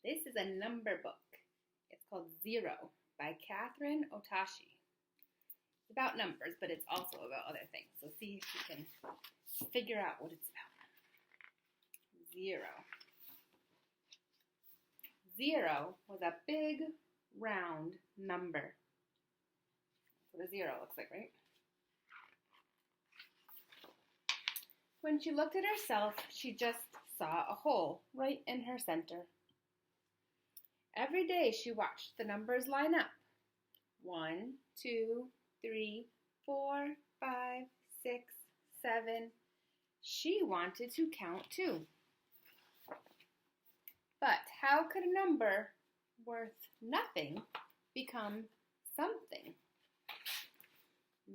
This is a number book. It's called Zero by Catherine Otashi. It's about numbers, but it's also about other things. So see if you can figure out what it's about. Zero. Zero was a big, round number. That's what a zero looks like, right? When she looked at herself, she just saw a hole right in her center. Every day she watched the numbers line up. 1, 2, 3, 4, 5, 6, 7. She wanted to count too. But how could a number worth nothing become something?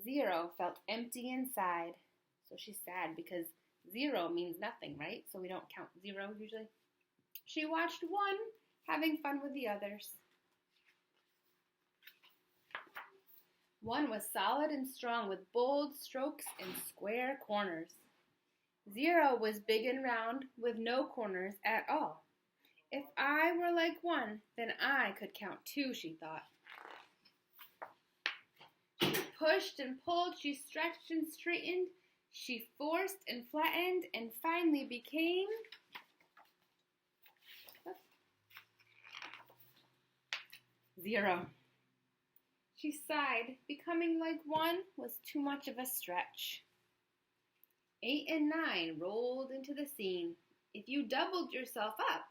Zero felt empty inside, so she's sad because zero means nothing, right? So we don't count zero usually. She watched 1 having fun with the others. 1 was solid and strong with bold strokes and square corners. 0 was big and round with no corners at all. If I were like 1, then I could count 2, she thought. She pushed and pulled, she stretched and straightened, she forced and flattened, and finally became 0. She sighed. Becoming like 1 was too much of a stretch. 8 and 9 rolled into the scene. If you doubled yourself up,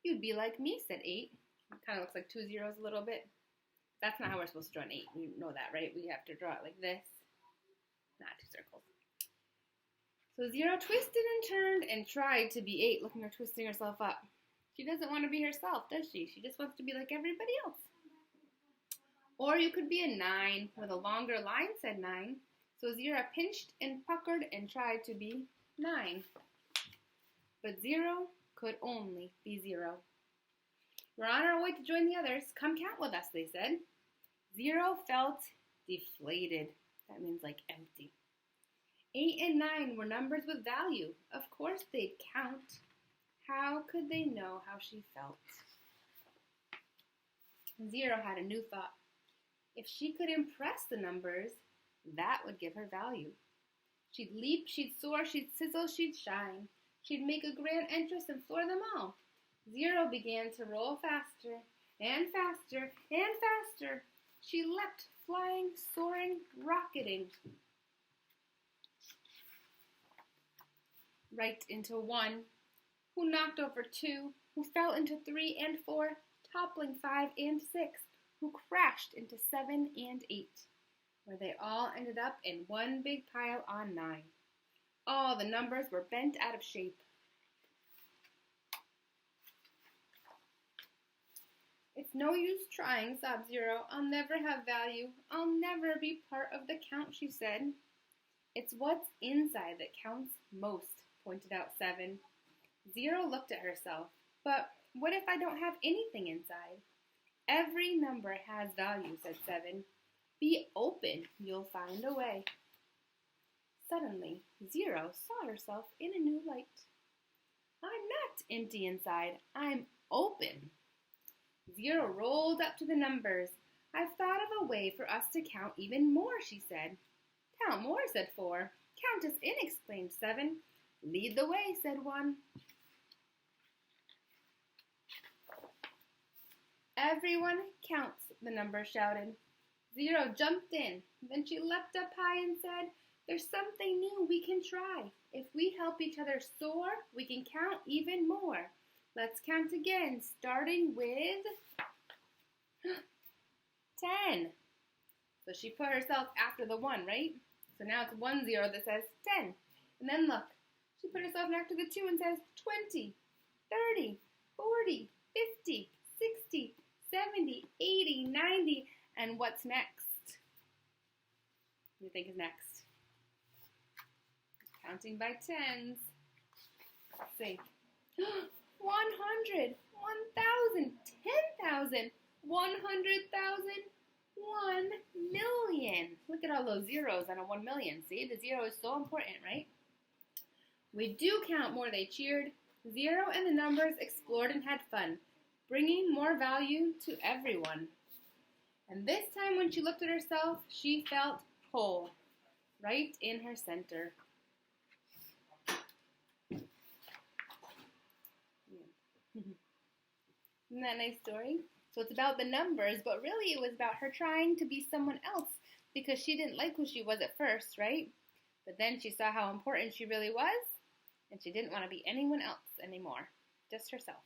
you'd be like me, said 8. It kind of looks like 2 zeros a little bit. That's not how we're supposed to draw an 8. We know that, right? We have to draw it like this, not 2 circles. So 0 twisted and turned and tried to be 8. Look at her twisting herself up. She doesn't want to be herself, does she? She just wants to be like everybody else. Or you could be a 9 with a longer line, said 9. So 0 pinched and puckered and tried to be 9. But 0 could only be 0. We're on our way to join the others. Come count with us, they said. 0 felt deflated. That means like empty. 8 and 9 were numbers with value. Of course they'd count. How could they know how she felt? 0 had a new thought. If she could impress the numbers, that would give her value. She'd leap, she'd soar, she'd sizzle, she'd shine. She'd make a grand entrance and floor them all. 0 began to roll faster and faster and faster. She leapt, flying, soaring, rocketing. Right into 1, who knocked over 2, who fell into 3 and 4, toppling 5 and 6, who crashed into 7 and 8, where they all ended up in one big pile on 9. All the numbers were bent out of shape. It's no use trying, sobbed 0. I'll never have value. I'll never be part of the count, she said. It's what's inside that counts most, pointed out 7. 0 looked at herself. But what if I don't have anything inside? Every number has value, said 7. Be open, you'll find a way. Suddenly, 0 saw herself in a new light. I'm not empty inside, I'm open. 0 rolled up to the numbers. I've thought of a way for us to count even more, she said. Count more, said 4. Count us in, exclaimed 7. Lead the way, said 1. Everyone counts, the number shouted. 0 jumped in. Then she leapt up high and said, there's something new we can try. If we help each other soar, we can count even more. Let's count again, starting with 10. So she put herself after the 1, right? So now it's 1 0 that says 10. And then look, she put herself next to the 2 and says 20, 30, 40, 50, 60, 70, 80, 90. And what's next? What do you think is next? Counting by tens. Let's see. 100, 1,000, 10,000, 100,000, 1 million. Look at all those zeros on a 1 million. See, the 0 is so important, right? We do count more, they cheered. 0 and the numbers explored and had fun. bringing more value to everyone. And this time when she looked at herself, she felt whole, right in her center. Isn't that a nice story? So it's about the numbers, but really it was about her trying to be someone else because she didn't like who she was at first, right? But then she saw how important she really was, and she didn't want to be anyone else anymore, just herself.